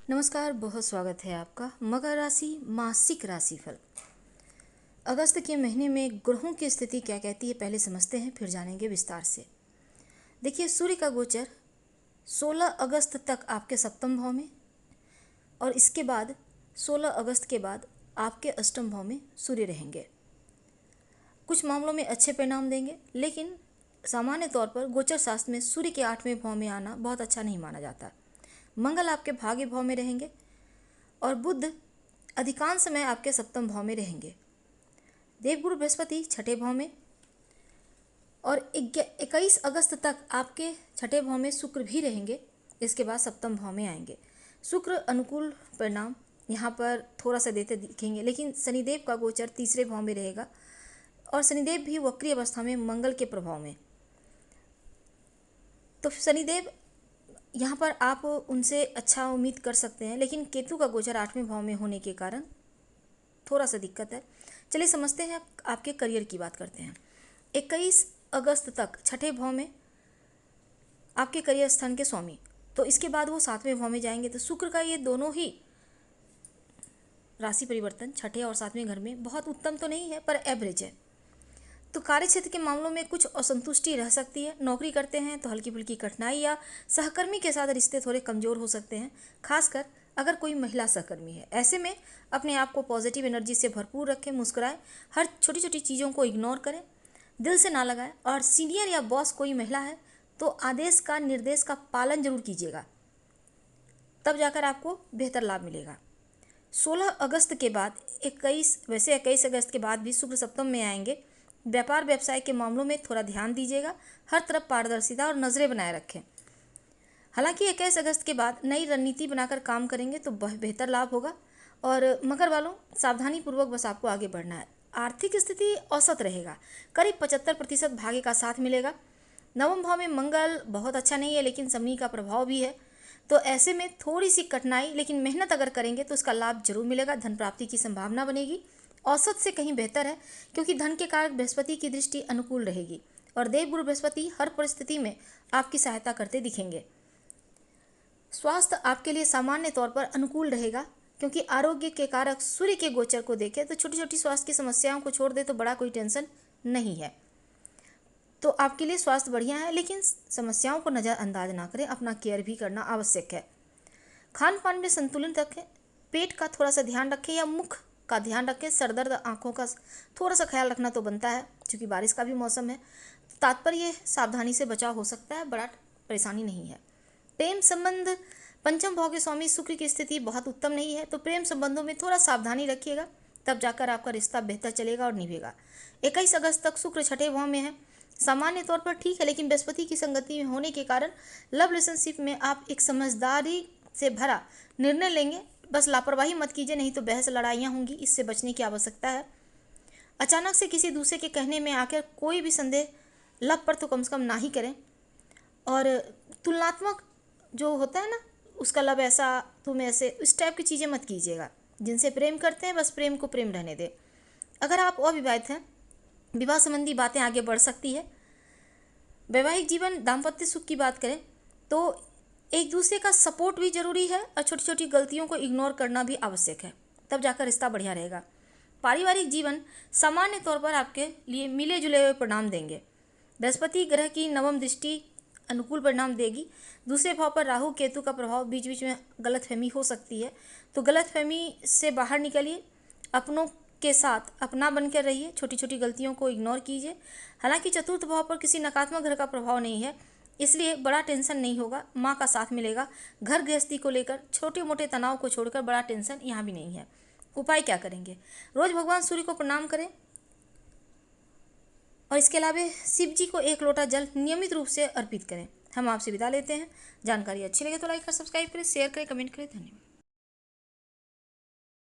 नमस्कार, बहुत स्वागत है आपका। मकर राशि मासिक राशिफल अगस्त के महीने में ग्रहों की स्थिति क्या कहती है पहले समझते हैं, फिर जानेंगे विस्तार से। देखिए, सूर्य का गोचर 16 अगस्त तक आपके सप्तम भाव में और इसके बाद 16 अगस्त के बाद आपके अष्टम भाव में सूर्य रहेंगे। कुछ मामलों में अच्छे परिणाम देंगे, लेकिन सामान्य तौर पर गोचर शास्त्र में सूर्य के 8वें भाव में आना बहुत अच्छा नहीं माना जाता। मंगल आपके भाग्य भाव में रहेंगे और बुध अधिकांश समय आपके सप्तम भाव में रहेंगे। देवगुरु बृहस्पति छठे भाव में और 21 अगस्त तक आपके छठे भाव में शुक्र भी रहेंगे। इसके बाद सप्तम भाव में आएंगे। शुक्र अनुकूल परिणाम यहाँ पर थोड़ा सा देते दिखेंगे, लेकिन शनिदेव का गोचर तीसरे भाव में रहेगा और शनिदेव भी वक्री अवस्था में मंगल के प्रभाव में। तो शनिदेव यहाँ पर आप उनसे अच्छा उम्मीद कर सकते हैं, लेकिन केतु का गोचर 8वें भाव में होने के कारण थोड़ा सा दिक्कत है। चलिए समझते हैं, आपके करियर की बात करते हैं। 21 अगस्त तक छठे भाव में आपके करियर स्थान के स्वामी, तो इसके बाद वो 7वें भाव में जाएंगे। तो शुक्र का ये दोनों ही राशि परिवर्तन छठे और 7वें घर में बहुत उत्तम तो नहीं है, पर एवरेज है। तो कार्य क्षेत्र के मामलों में कुछ असंतुष्टि रह सकती है। नौकरी करते हैं तो हल्की फुल्की कठिनाई या सहकर्मी के साथ रिश्ते थोड़े कमज़ोर हो सकते हैं, खासकर अगर कोई महिला सहकर्मी है। ऐसे में अपने आप को पॉजिटिव एनर्जी से भरपूर रखें, मुस्कुराएं, हर छोटी छोटी चीज़ों को इग्नोर करें, दिल से ना लगाएं। और सीनियर या बॉस कोई महिला है तो आदेश का निर्देश का पालन जरूर कीजिएगा, तब जाकर आपको बेहतर लाभ मिलेगा। 16 अगस्त के बाद 21 अगस्त के बाद भी शुक्र सप्तम में आएंगे। व्यापार व्यवसाय के मामलों में थोड़ा ध्यान दीजिएगा, हर तरफ पारदर्शिता और नज़रें बनाए रखें। हालांकि 21 अगस्त के बाद नई रणनीति बनाकर काम करेंगे तो बेहतर लाभ होगा। और मकर वालों, सावधानी पूर्वक बस आपको आगे बढ़ना है। आर्थिक स्थिति औसत रहेगा, करीब 75% भाग्य का साथ मिलेगा। नवम भाव में मंगल बहुत अच्छा नहीं है, लेकिन शनि का प्रभाव भी है, तो ऐसे में थोड़ी सी कठिनाई, लेकिन मेहनत अगर करेंगे तो इसका लाभ जरूर मिलेगा। धन प्राप्ति की संभावना बनेगी, औसत से कहीं बेहतर है, क्योंकि धन के कारक बृहस्पति की दृष्टि अनुकूल रहेगी और देवगुरु बृहस्पति हर परिस्थिति में आपकी सहायता करते दिखेंगे। स्वास्थ्य आपके लिए सामान्य तौर पर अनुकूल रहेगा, क्योंकि आरोग्य के कारक सूर्य के गोचर को देखें तो छोटी छोटी स्वास्थ्य की समस्याओं को छोड़ दे तो बड़ा कोई टेंशन नहीं है। तो आपके लिए स्वास्थ्य बढ़िया है, लेकिन समस्याओं को नज़रअंदाज ना करें, अपना केयर भी करना आवश्यक है। खान पान में संतुलन रखें, पेट का थोड़ा सा ध्यान रखें या मुख का ध्यान रखें। सरदर्द, आँखों का थोड़ा सा ख्याल रखना तो बनता है, क्योंकि बारिश का भी मौसम है। तात्पर्य सावधानी से बचाव हो सकता है, बड़ा परेशानी नहीं है। प्रेम संबंध, पंचम भाव के स्वामी शुक्र की स्थिति बहुत उत्तम नहीं है, तो प्रेम संबंधों में थोड़ा सावधानी रखिएगा, तब जाकर आपका रिश्ता बेहतर चलेगा और निभेगा। 21 अगस्त तक शुक्र छठे भाव में है, सामान्य तौर पर ठीक है, लेकिन बृहस्पति की संगति में होने के कारण लव रिलेशनशिप में आप एक समझदारी से भरा निर्णय लेंगे। बस लापरवाही मत कीजिए, नहीं तो बहस लड़ाइयाँ होंगी, इससे बचने की आवश्यकता है। अचानक से किसी दूसरे के कहने में आकर कोई भी संदेह लव पर तो कम से कम ना ही करें। और तुलनात्मक जो होता है ना, उसका लव ऐसा तुम ऐसे, इस टाइप की चीज़ें मत कीजिएगा। जिनसे प्रेम करते हैं बस प्रेम को प्रेम रहने दें। अगर आप अविवाहित हैं, विवाह संबंधी बातें आगे बढ़ सकती है। वैवाहिक जीवन, दाम्पत्य सुख की बात करें तो एक दूसरे का सपोर्ट भी जरूरी है और छोटी छोटी गलतियों को इग्नोर करना भी आवश्यक है, तब जाकर रिश्ता बढ़िया रहेगा। पारिवारिक जीवन सामान्य तौर पर आपके लिए मिले जुले हुए परिणाम देंगे। बृहस्पति ग्रह की नवम दृष्टि अनुकूल परिणाम देगी। दूसरे भाव पर राहु केतु का प्रभाव, बीच बीच में गलतफहमी हो सकती है, तो गलतफहमी से बाहर निकलिए, अपनों के साथ अपना बनकर रहिए, छोटी छोटी गलतियों को इग्नोर कीजिए। हालांकि चतुर्थ भाव पर किसी नकारात्मक ग्रह का प्रभाव नहीं है, इसलिए बड़ा टेंशन नहीं होगा, माँ का साथ मिलेगा। घर गृहस्थी को लेकर छोटे मोटे तनाव को छोड़कर बड़ा टेंशन यहाँ भी नहीं है। उपाय क्या करेंगे? रोज भगवान सूर्य को प्रणाम करें और इसके अलावा शिव जी को 1 लोटा जल नियमित रूप से अर्पित करें। हम आपसे विदा लेते हैं। जानकारी अच्छी लगे तो लाइक कर, सब्सक्राइब करें, शेयर करें, कमेंट करें। धन्यवाद।